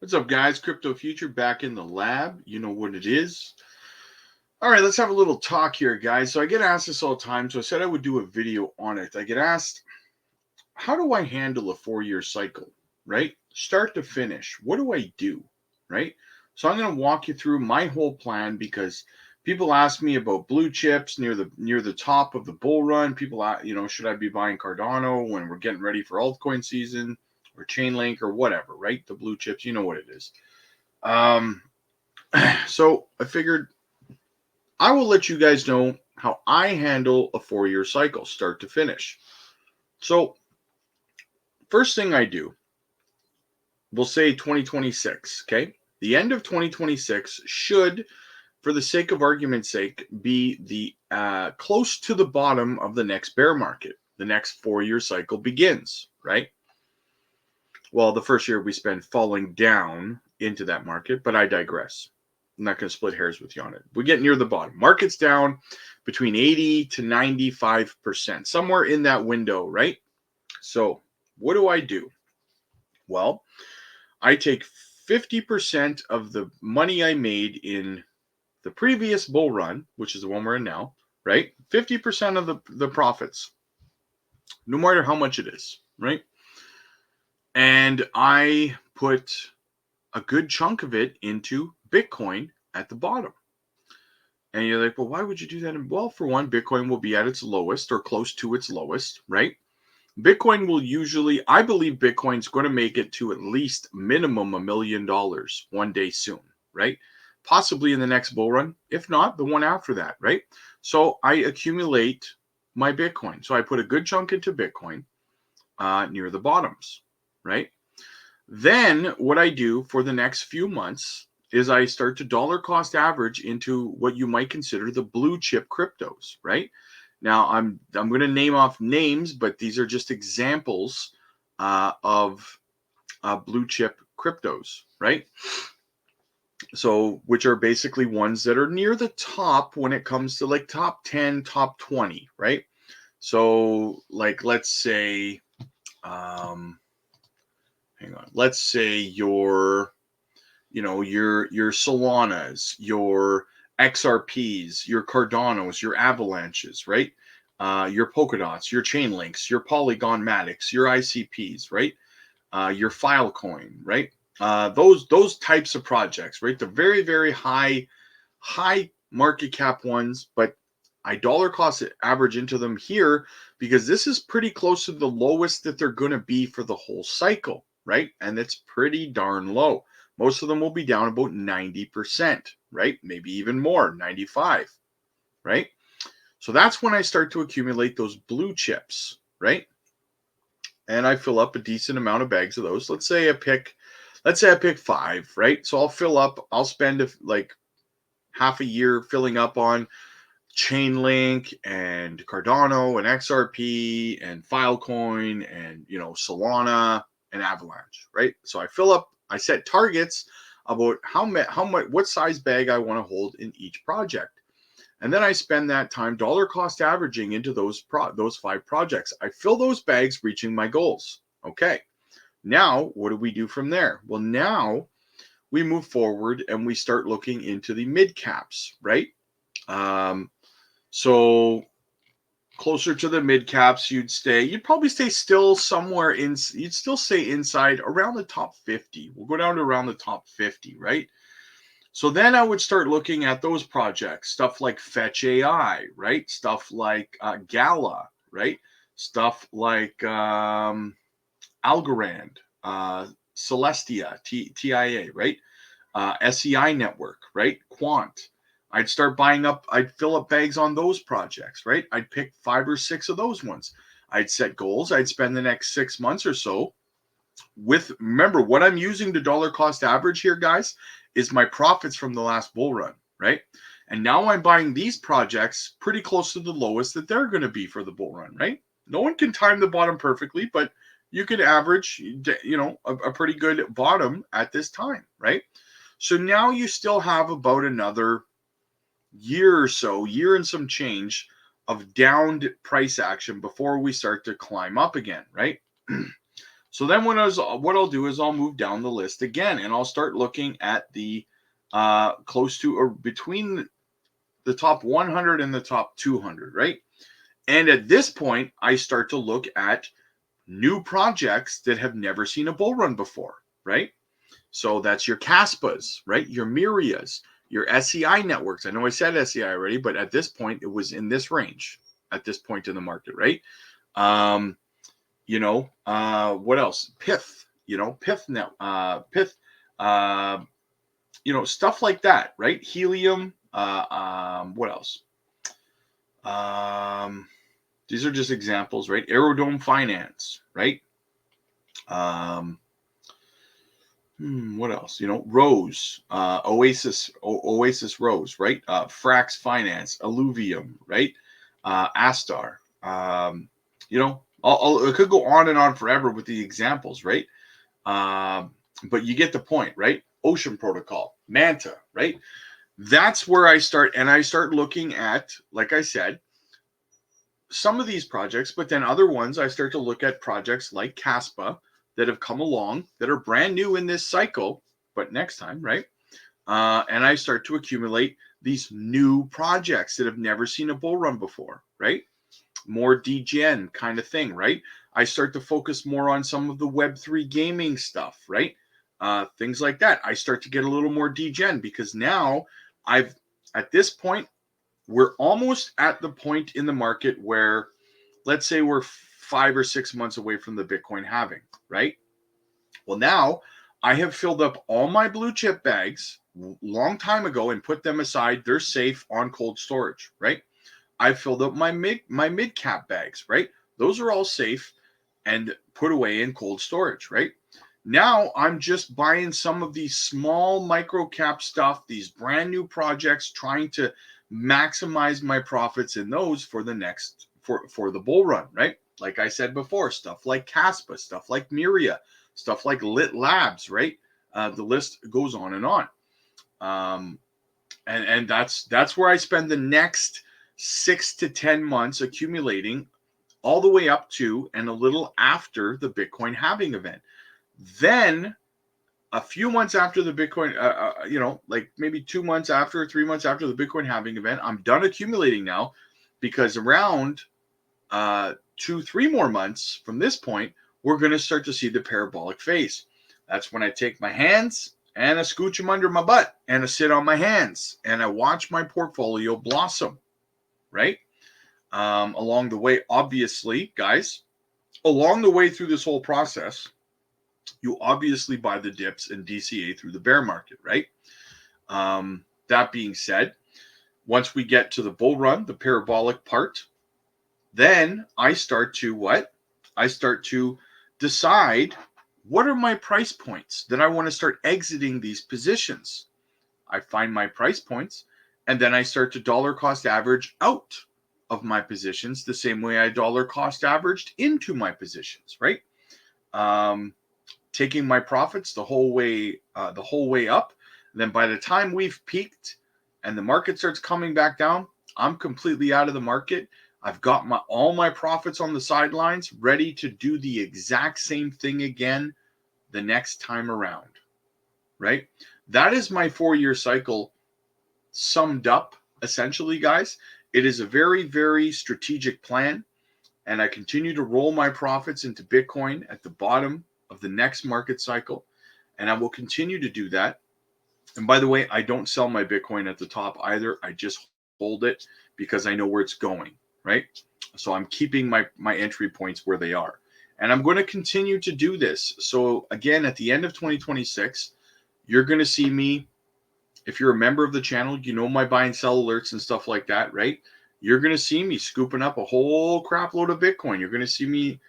What's up, guys? Crypto Future back in the lab. You know what it is. All right, let's have a little talk here, guys. So I get asked this all the time, so I said I would do a video on it. I get asked, how do I handle a 4-year cycle, right? Start to finish. What do I do, right? So I'm going to walk you through my whole plan because people ask me about blue chips near the top of the bull run. People, should I be buying Cardano when we're getting ready for altcoin season, or Chainlink, or whatever, right? The blue chips, you know what it is. So I figured I will let you guys know how I handle a 4-year cycle, start to finish. So first thing I do, we'll say 2026, okay? The end of 2026 should, for the sake of argument's sake, be the close to the bottom of the next bear market. The next 4-year cycle begins, right? Well, the first year we spend falling down into that market, but I digress. I'm not going to split hairs with you on it. We get near the bottom. Market's down between 80 to 95%, somewhere in that window, right? So what do? Well, I take 50% of the money I made in the previous bull run, which is the one we're in now, right? 50% of the profits, no matter how much it is, right? And I put a good chunk of it into Bitcoin at the bottom. And you're like, well, why would you do that? Well, for one, Bitcoin will be at its lowest or close to its lowest, right? Bitcoin will usually, I believe Bitcoin's going to make it to at least minimum $1 million one day soon, right? Possibly in the next bull run, if not the one after that, right? So I accumulate my Bitcoin. So I put a good chunk into Bitcoin near the bottoms, right? Then what I do for the next few months is I start to dollar cost average into what you might consider the blue chip cryptos, right? Now I'm going to name off names, but these are just examples of blue chip cryptos, right? So which are basically ones that are near the top when it comes to like top 10, top 20, right? So like let's say hang on. Let's say your Solanas, your XRPs, your Cardanos, your Avalanches, right? Your Polkadots, your Chainlinks, your Polygon Matics, your ICPs, right? Your Filecoin, right? Those types of projects, right? The very, very high market cap ones, but I dollar cost average into them here because this is pretty close to the lowest that they're going to be for the whole cycle, right? And it's pretty darn low. Most of them will be down about 90%, right? Maybe even more, 95, right? So that's when I start to accumulate those blue chips, right? And I fill up a decent amount of bags of those. Let's say I pick 5, right? So I'll spend like half a year filling up on Chainlink and Cardano and XRP and Filecoin and Solana and Avalanche, right? So I set targets about how much, what size bag I want to hold in each project. And then I spend that time dollar cost averaging into those 5 projects. I fill those bags reaching my goals. Okay. Now, what do we do from there? Well, now we move forward and we start looking into the mid caps, right? So closer to the mid caps, you'd probably stay still you'd still stay inside around the top 50. We'll go down to around the top 50, right? So then I would start looking at those projects, stuff like Fetch AI, right? Stuff like Gala, right? Stuff like Algorand, Celestia, TIA, right? SEI Network, right? Quant. I'd fill up bags on those projects, right? I'd pick 5 or 6 of those ones. I'd set goals. I'd spend the next 6 months or so remember what I'm using to dollar cost average here, guys, is my profits from the last bull run, right? And now I'm buying these projects pretty close to the lowest that they're going to be for the bull run, right? No one can time the bottom perfectly, but you can average, a pretty good bottom at this time, right? So now you still have about another year or so, year and some change of downed price action before we start to climb up again, right? So then what I'll do is I'll move down the list again, and I'll start looking at the close to or between the top 100 and the top 200, right? And at this point, I start to look at new projects that have never seen a bull run before, right? So that's your KASPAs, right? Your Myrias, your SEI networks. I know I said SEI already, but at this point, it was in this range at this point in the market, right? What else? Pith, Pith, stuff like that, right? Helium. What else? These are just examples, right? Aerodome Finance, right? What else? Rose, Oasis Rose, right? Frax Finance, Alluvium, right? Astar. I could go on and on forever with the examples, right? But you get the point, right? Ocean Protocol, Manta, right? That's where I start, and I start looking at, like I said, some of these projects, but then other ones, I start to look at projects like KASPA that have come along that are brand new in this cycle, but next time, right? And I start to accumulate these new projects that have never seen a bull run before, right? More degen kind of thing, right? I start to focus more on some of the Web3 gaming stuff, right? Things like that. I start to get a little more degen because now at this point, we're almost at the point in the market where, let's say we're 5 or 6 months away from the Bitcoin halving, right? Well, now I have filled up all my blue chip bags long time ago and put them aside. They're safe on cold storage, right? I've filled up my mid cap bags, right? Those are all safe and put away in cold storage, right? Now I'm just buying some of these small micro cap stuff, these brand new projects, trying to maximize my profits in those for the next for the bull run, right? Like I said before, stuff like KASPA, stuff like Myria, stuff like Lit Labs, right? The list goes on and on. And that's where I spend the next 6 to 10 months accumulating all the way up to and a little after the Bitcoin halving event. Then a few months after the Bitcoin, like maybe 2 months after, 3 months after the Bitcoin halving event, I'm done accumulating now, because around 2-3 more months from this point, we're going to start to see the parabolic phase. That's when I take my hands and I scooch them under my butt and I sit on my hands and I watch my portfolio blossom, right? Along the way, obviously, guys, along the way through this whole process, you obviously buy the dips and DCA through the bear market, right? That being said, once we get to the bull run, the parabolic part, then I start to what? I start to decide what are my price points that I want to start exiting these positions. I find my price points, and then I start to dollar cost average out of my positions the same way I dollar cost averaged into my positions, right? Taking my profits the whole way up. And then by the time we've peaked and the market starts coming back down, I'm completely out of the market. I've got all my profits on the sidelines, ready to do the exact same thing again the next time around, right? That is my 4-year cycle summed up, essentially, guys. It is a very, very strategic plan, and I continue to roll my profits into Bitcoin at the bottom of the next market cycle, and I will continue to do that. And by the way, I don't sell my Bitcoin at the top either. I just hold it because I know where it's going, right? So I'm keeping my entry points where they are. And I'm going to continue to do this. So again, at the end of 2026, you're going to see me, if you're a member of the channel, you know my buy and sell alerts and stuff like that, right? You're going to see me scooping up a whole crap load of Bitcoin. You're going to see me,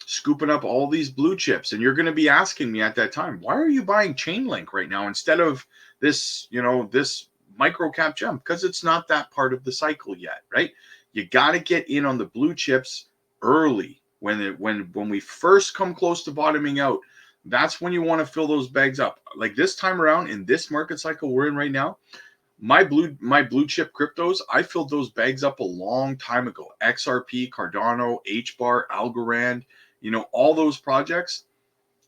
scooping up all these blue chips. And you're going to be asking me at that time, why are you buying Chainlink right now instead of this, this micro cap jump? Because it's not that part of the cycle yet, right? You got to get in on the blue chips early when we first come close to bottoming out. That's when you want to fill those bags up. Like this time around in this market cycle we're in right now, my blue chip cryptos, I filled those bags up a long time ago. XRP, Cardano, HBAR, Algorand, You know, all those projects,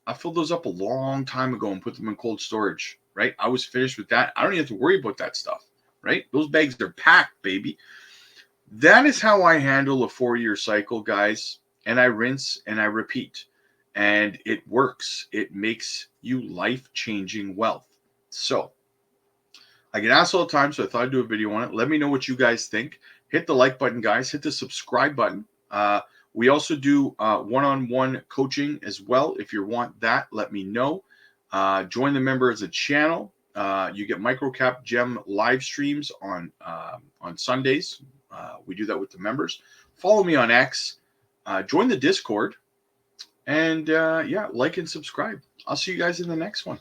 I filled those up a long time ago and put them in cold storage, right? I was finished with that. I don't even have to worry about that stuff, right? Those bags are packed, baby. That is how I handle a 4-year cycle, guys. And I rinse and I repeat. And it works. It makes you life-changing wealth. So I get asked all the time, so I thought I'd do a video on it. Let me know what you guys think. Hit the like button, guys. Hit the subscribe button. We also do one-on-one coaching as well. If you want that, let me know. Join the member as a channel. You get microcap gem live streams on Sundays. We do that with the members. Follow me on X. Join the Discord. And yeah, like and subscribe. I'll see you guys in the next one.